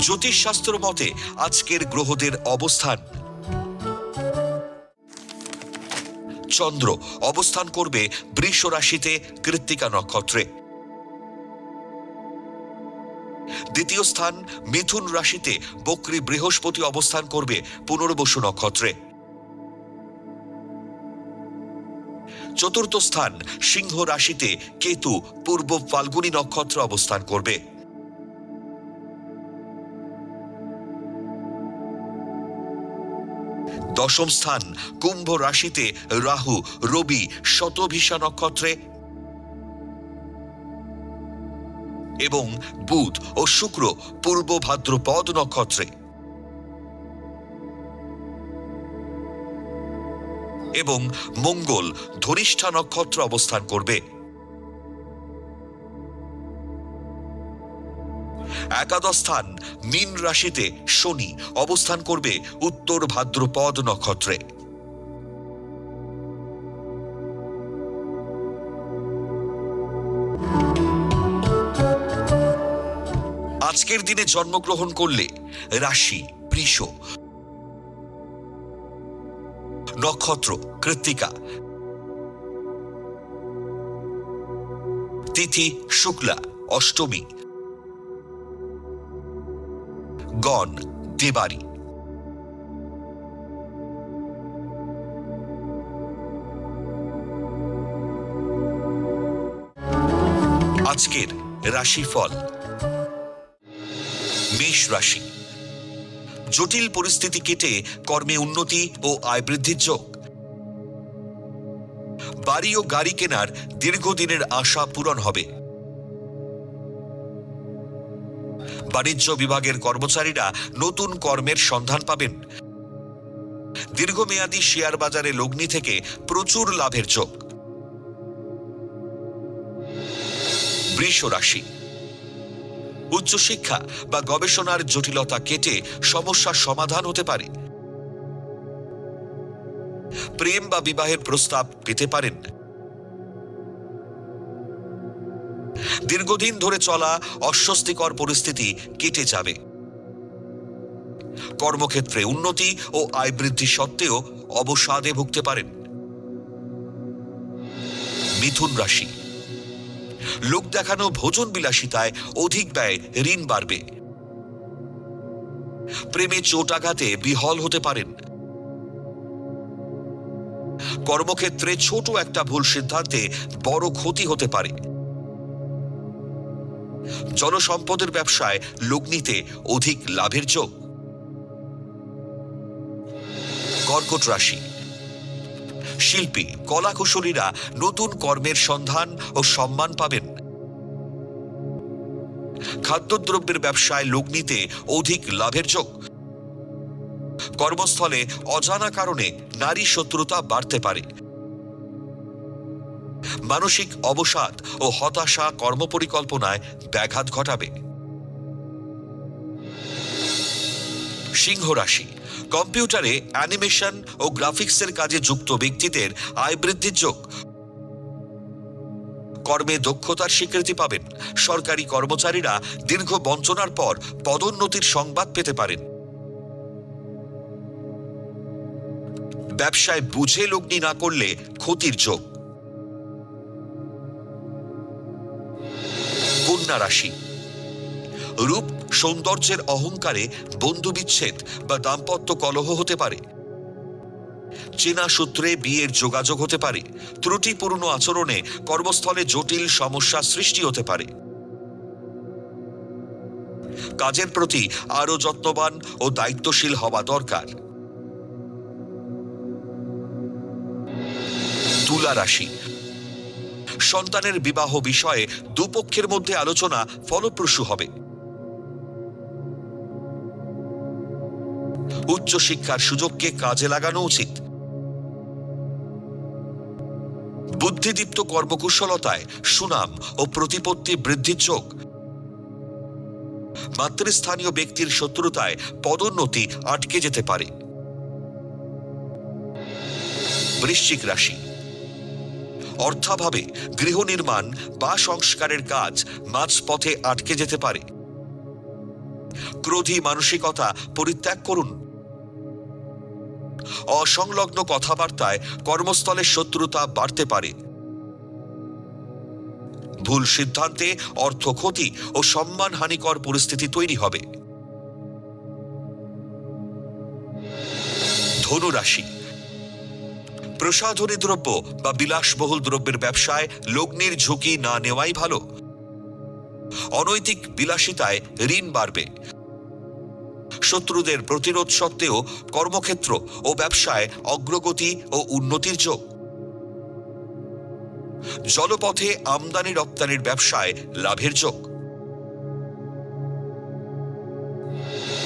জ্যোতিষশাস্ত্র মতে আজকের গ্রহদের অবস্থান: চন্দ্র অবস্থান করবে বৃষ রাশিতে কৃত্তিকা নক্ষত্রে। দ্বিতীয় স্থান মিথুন রাশিতে বক্রী বৃহস্পতি অবস্থান করবে পুনর্বসু নক্ষত্রে। চতুর্থ স্থান সিংহ রাশিতে কেতু পূর্ব ফাল্গুনী নক্ষত্রে অবস্থান করবে। দশম স্থান কুম্ভ রাশিতে রাহু রবি শতভিষা নক্ষত্রে এবং বুধ ও শুক্র পূর্ব ভাদ্রপদ নক্ষত্রে এবং মঙ্গল ধনিষ্ঠা নক্ষত্রে অবস্থান করবে। একাদশ স্থান মীন রাশিতে শনি অবস্থান করবে উত্তর ভাদ্রপদ নক্ষত্রে। আজকের দিনে জন্মগ্রহণ করলে রাশি বৃষ, নক্ষত্র কৃত্তিকা, তিথি শুক্লা অষ্টমী, গণ দেবারি। আজকের রাশিফল: মেষ রাশি, জটিল পরিস্থিতি কেটে কর্মে উন্নতি ও আয় বৃদ্ধির যোগ। বাড়ি ও গাড়ি কেনার দীর্ঘদিনের আশা পূরণ হবে। বাণিজ্য বিভাগের কর্মচারীরা নতুন কর্মের সন্ধান পাবেন। দীর্ঘমেয়াদী শেয়ার বাজারে লগ্নি থেকে প্রচুর লাভের যোগ। বৃষ রাশি, উচ্চশিক্ষা বা গবেষণার জটিলতা কেটে সমস্যার সমাধান হতে পারে। প্রেম বা বিবাহের প্রস্তাব পেতে পারেন। দীর্ঘদিন ধরে চলা অস্বস্তিকর পরিস্থিতি কেটে যাবে। কর্মক্ষেত্রে উন্নতি ও আয় বৃদ্ধি সত্ত্বেও অবসাদে ভুগতে পারেন। মিথুন রাশি, লোক দেখানো ভোজন বিলাসিতায় অধিক ব্যয়, ঋণ বাড়বে। প্রেমে চোটাঘাতে বিহল হতে পারেন। কর্মক্ষেত্রে ছোট একটা ভুল সিদ্ধান্তে বড় ক্ষতি হতে পারে। জনসম্পদের ব্যবসায় লগ্নিতে অধিক লাভের যোগ। কর্কট রাশি, শিল্পী কলাকুশলীরা নতুন কর্মের সন্ধান ও সম্মান পাবেন। খাদ্যদ্রব্যের ব্যবসায় লগ্নিতে অধিক লাভের যোগ। কর্মস্থলে অজানা কারণে নারী শত্রুতা বাড়তে পারে। মানসিক অবসাদ ও হতাশা কর্মপরিকল্পনায় ব্যাঘাত ঘটাবে। সিংহ রাশি, কম্পিউটারে অ্যানিমেশন ও গ্রাফিক্সের কাজে যুক্ত ব্যক্তিদের আয় বৃদ্ধির যোগ। কর্মে দক্ষতার স্বীকৃতি পাবেন। সরকারি কর্মচারীরা দীর্ঘ বঞ্চনার পর পদোন্নতির সংবাদ পেতে পারেন। ব্যবসায় বুঝে লগ্নি না করলে ক্ষতির যোগ। কন্যা রাশি, রূপ সৌন্দর্যের অহংকারে বন্ধু বিচ্ছেদ বা দাম্পত্য কলহ হতে পারে। চেনা সূত্রে বিয়ের যোগাযোগ হতে পারে। ত্রুটিপূর্ণ আচরণে কর্মস্থলে জটিল সমস্যা সৃষ্টি হতে পারে। কাজের প্রতি আরো যত্নবান ও দায়িত্বশীল হওয়া দরকার। তুলা রাশি, সন্তানের বিবাহ বিষয়ে দুপক্ষের মধ্যে আলোচনা ফলপ্রসূ হবে। উচ্চশিক্ষার সুযোগকে কাজে লাগানো উচিত। বুদ্ধিদীপ্ত কর্মকুশলতায় সুনাম ও প্রতিপত্তি বৃদ্ধির যোগ। মাতৃস্থানীয় ব্যক্তির শত্রুতায় পদোন্নতি আটকে যেতে পারে। বৃশ্চিক রাশি, অর্থাভাবে গৃহ নির্মাণ বা সংস্কারের কাজ মাঝপথে আটকে যেতে পারে। ক্রোধী মানসিকতা পরিত্যাগ করুন। অসংলগ্ন কথাবার্তায় কর্মস্থলের শত্রুতা বাড়তে পারে। ভুল সিদ্ধান্তে অর্থ ক্ষতি ও সম্মানহানিকর পরিস্থিতি তৈরি হবে। ধনু রাশি, প্রসাধনী দ্রব্য বা বিলাসবহুল দ্রব্যের ব্যবসায় লগ্নির ঝুঁকি না নেওয়াই ভালো। অনৈতিক বিলাসিতায় ঋণ বাড়বে। শত্রুদের প্রতিরোধ সত্ত্বেও কর্মক্ষেত্র ও ব্যবসায় অগ্রগতি ও উন্নতির যোগ। জলপথে আমদানি রপ্তানির ব্যবসায় লাভের যোগ।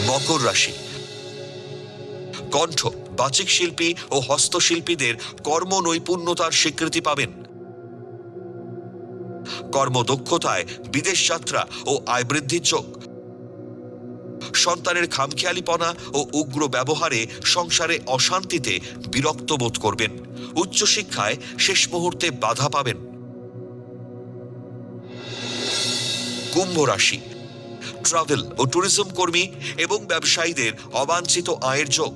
মকর রাশি, কণ্ঠ, বাচিক শিল্পী ও হস্তশিল্পীদের কর্ম নৈপুণ্যতার স্বীকৃতি পাবেন। কর্মদক্ষতায় বিদেশ যাত্রা ও আয় বৃদ্ধির যোগ। সন্তানের খামখেয়ালিপনা ও উগ্র ব্যবহারে সংসারে অশান্তিতে বিরক্ত বোধ করবেন। উচ্চশিক্ষায় শেষ মুহূর্তে বাধা পাবেন। কুম্ভ রাশি, ট্রাভেল ও ট্যুরিজম কর্মী এবং ব্যবসায়ীদের অবাঞ্ছিত আয়ের যোগ।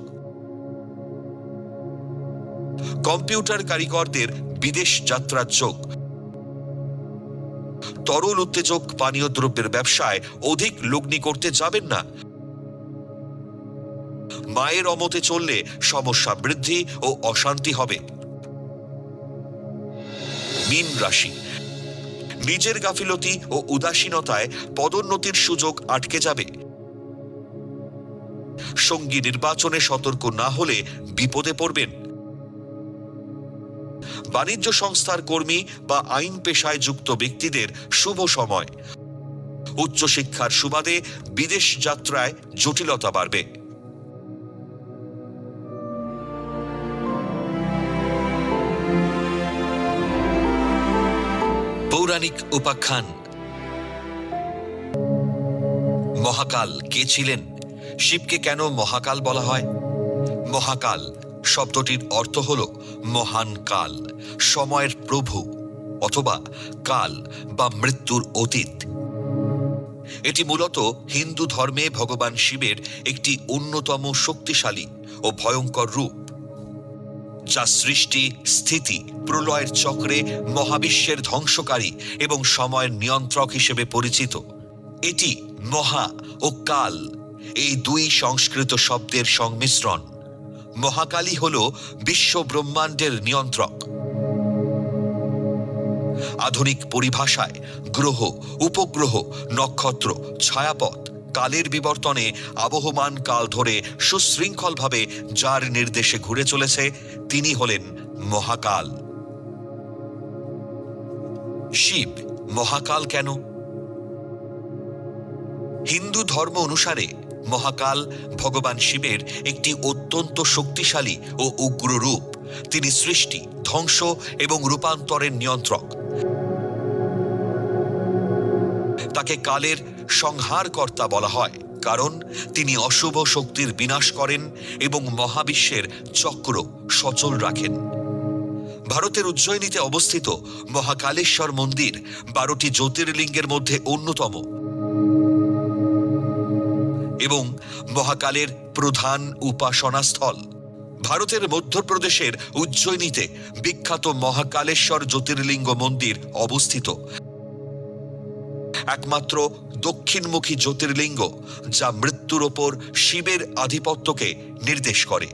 কম্পিউটার কারিগরদের বিদেশ যাত্রার যোগ। তরল উত্তেজক পানীয় দ্রব্যের ব্যবসায় অধিক লগ্নি করতে যাবেন না। মায়ের অমতে চললে সমস্যা বৃদ্ধি ও অশান্তি হবে। মীন রাশি, নিজের গাফিলতি ও উদাসীনতায় পদোন্নতির সুযোগ আটকে যাবে। সঙ্গী নির্বাচনে সতর্ক না হলে বিপদে পড়বেন। বাণিজ্য সংস্থার কর্মী বা আইন পেশায় যুক্ত ব্যক্তিদের শুভ সময়। উচ্চশিক্ষার সুবাদে বিদেশ যাত্রায় জটিলতা বাড়বে। পৌরাণিক উপাখ্যান। মহাকাল কে ছিলেন? শিবকে কেন মহাকাল বলা হয়? মহাকাল শব্দটির অর্থ হল মহান কাল, সময়ের প্রভু অথবা কাল বা মৃত্যুর অতীত। এটি মূলত হিন্দু ধর্মে ভগবান শিবের একটি অন্যতম শক্তিশালী ও ভয়ঙ্কর রূপ, যা সৃষ্টি, স্থিতি, প্রলয়ের চক্রে মহাবিশ্বের ধ্বংসকারী এবং সময়ের নিয়ন্ত্রক হিসেবে পরিচিত। এটি মহা ও কাল এই দুই সংস্কৃত শব্দের সংমিশ্রণ। মহাকালী হল বিশ্ব ব্রহ্মাণ্ডের নিয়ন্ত্রক। আধুনিক পরিভাষায় গ্রহ, উপগ্রহ, নক্ষত্র, ছায়াপথ কালের বিবর্তনে আবহমান কাল ধরে সুশৃঙ্খলভাবে যার নির্দেশে ঘুরে চলেছে তিনি হলেন মহাকাল। শিব মহাকাল কেন? হিন্দু ধর্ম অনুসারে মহাকাল ভগবান শিবের একটি অত্যন্ত শক্তিশালী ও উগ্র রূপ। তিনি সৃষ্টি, ধ্বংস এবং রূপান্তরের নিয়ন্ত্রক। তাকে কালের সংহারকর্তা বলা হয়, কারণ তিনি অশুভ শক্তির বিনাশ করেন এবং মহাবিশ্বের চক্র সচল রাখেন। ভারতের উজ্জয়িনীতে অবস্থিত মহাকালেশ্বর মন্দির 12টি জ্যোতির্লিঙ্গের মধ্যে অন্যতম এবং মহাকালের প্রধান উপাসনাস্থল। ভারতের মধ্যপ্রদেশের উজ্জয়িনীতে বিখ্যাত মহাকালেশ্বর জ্যোতির্লিঙ্গ মন্দির অবস্থিত, একমাত্র দক্ষিণমুখী জ্যোতির্লিঙ্গ যা মৃত্যুর ওপর শিবের আধিপত্যকে নির্দেশ করে।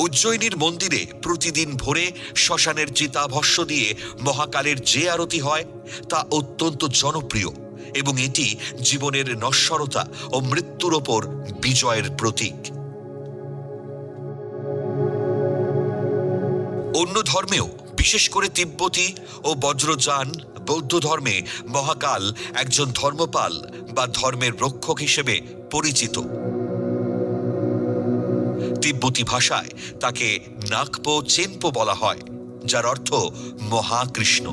উজ্জয়িনীর মন্দিরে প্রতিদিন ভোরে শ্মশানের চিতাভস্য দিয়ে মহাকালের যে আরতি হয় তা অত্যন্ত জনপ্রিয় এবং এটি জীবনের নশ্বরতা ও মৃত্যুর ওপর বিজয়ের প্রতীক। অন্য ধর্মেও, বিশেষ করে তিব্বতী ও বজ্রযান বৌদ্ধ ধর্মে মহাকাল একজন ধর্মপাল বা ধর্মের রক্ষক হিসেবে পরিচিত। তিব্বতী ভাষায় তাকে নাগপো চেনপো বলা হয়, যার অর্থ মহাকৃষ্ণ।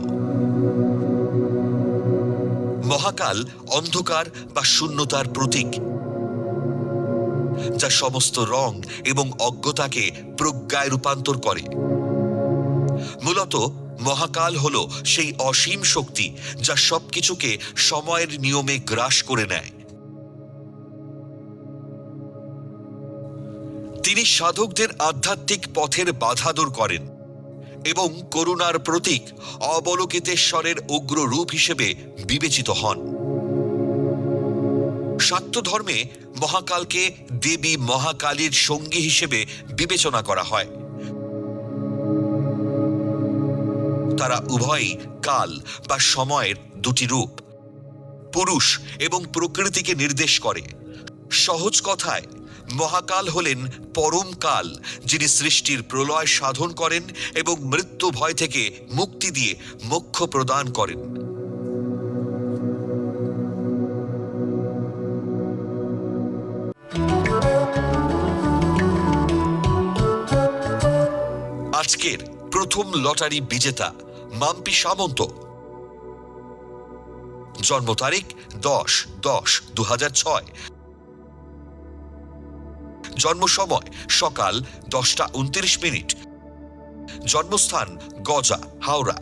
মহাকাল অন্ধকার বা শূন্যতার প্রতীক, যা সমস্ত রং এবং অজ্ঞতাকে প্রজ্ঞায় রূপান্তর করে। মূলত মহাকাল হল সেই অসীম শক্তি যা সবকিছুকে সময়ের নিয়মে গ্রাস করে নেয়। তিনি সাধকদের আধ্যাত্মিক পথের বাধা দূর করেন এবং করুণার প্রতীক অবলোকিতেশ্বরের উগ্র রূপ হিসেবে বিবেচিত হন। শাক্ত ধর্মে মহাকালকে দেবী মহাকালীর সঙ্গী হিসেবে বিবেচনা করা হয়। তারা উভয়ই কাল বা সময়ের দুটি রূপ, পুরুষ এবং প্রকৃতিকে নির্দেশ করে। সহজ কথায় মহাকাল হলেন পরম কাল, যিনি সৃষ্টির প্রলয় সাধন করেন এবং মৃত্যু ভয় থেকে মুক্তি দিয়ে মোক্ষ প্রদান করেন। আজকের প্রথম লটারি বিজেতা মাম্পি সামন্ত। জন্ম তারিখ 10/10/2006। জন্ম সময় সকাল 10:29। জন্মস্থান গজা, হাওড়া।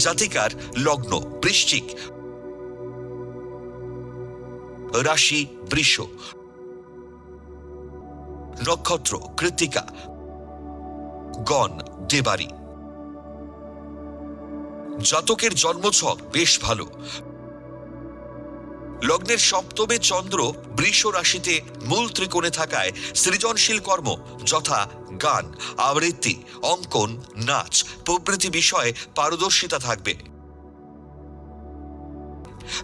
জাতিকার লগ্ন বৃশ্চিক, রাশি বৃষ, নক্ষত্র কৃত্তিকা, গণ দেবারি। জাতকের জন্মছক বেশ ভালো। লগ্নের সপ্তমে চন্দ্র বৃষ রাশিতে মূল ত্রিকোণে থাকায় সৃজনশীল কর্ম যথা গান, আবৃত্তি, অঙ্কন, নাচ প্রভৃতি বিষয়ে পারদর্শিতা থাকবে।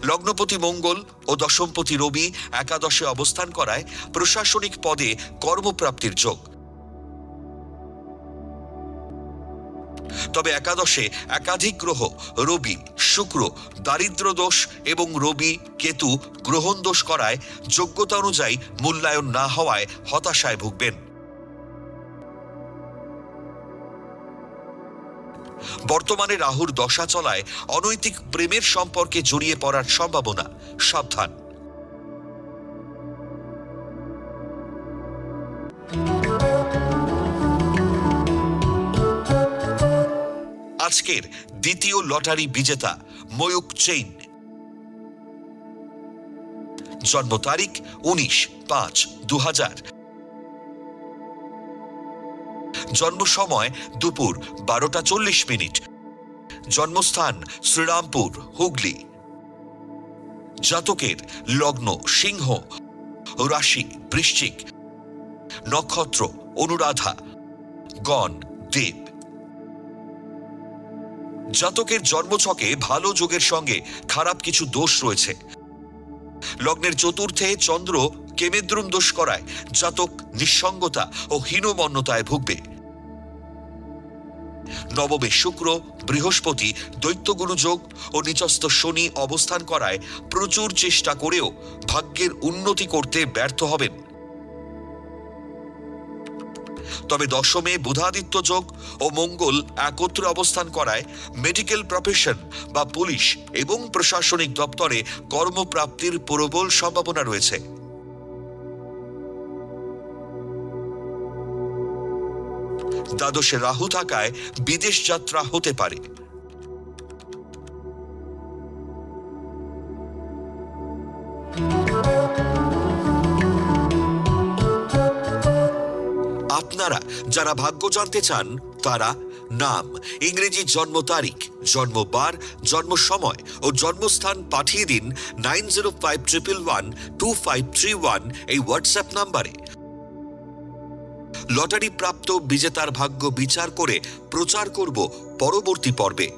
লগ্নপতি মঙ্গল ও দশমপতি রবি একাদশে অবস্থান করায় প্রশাসনিক পদে কর্মপ্রাপ্তির যোগ। তবে একাদশে একাধিক গ্রহ রবি, শুক্র দারিদ্র দোষ এবং রবি কেতু গ্রহণ দোষ করায় যোগ্যতা অনুযায়ী মূল্যায়ন না হওয়ায় হতাশায় ভুগবেন। বর্তমানে রাহুর দশা চলায় অনৈতিক প্রেমের সম্পর্কে জড়িয়ে পড়ার সম্ভাবনা, সাবধান। আজকের দ্বিতীয় লটারি বিজেতা ময়ূক চেইন। জন্ম তারিখ 19/5/2000। জন্ম সময় দুপুর 12:40। জন্মস্থান শ্রীরামপুর, হুগলি। জাতকের লগ্ন সিংহ, রাশি বৃশ্চিক, নক্ষত্র অনুরাধা, গণ দেব। জাতকের জন্মছকে ভালো যোগের সঙ্গে খারাপ কিছু দোষ রয়েছে। লগ্নের চতুর্থে চন্দ্র কেমেদ্রুম দোষ করায় জাতক নিঃসঙ্গতা ও হীনমন্যতায় ভুগবে। নবমে শুক্র, বৃহস্পতি দৈত্যগুরু যোগ ও নিচস্থ শনি অবস্থান করায় প্রচুর চেষ্টা করেও ভাগ্যের উন্নতি করতে ব্যর্থ হবেন। তবে দশমে বুধাদিত্য যোগ ও মঙ্গল একত্রে অবস্থান করায় মেডিকেল প্রফেশন বা পুলিশ এবং প্রশাসনিক দপ্তরে কর্মপ্রাপ্তির প্রবল সম্ভাবনা রয়েছে। দ্বাদশে রাহু থাকায় বিদেশ যাত্রা হতে পারে। আপনারা যারা ভাগ্য জানতে চান তারা নাম, ইংরেজি জন্ম তারিখ, জন্মবার, জন্ম সময় ও জন্মস্থান পাঠিয়ে দিন 9051112531 এই হোয়াটসঅ্যাপ নাম্বারে। লটারি প্রাপ্ত বিজেতার ভাগ্য বিচার করে প্রচার করব পরবর্তী পর্বে।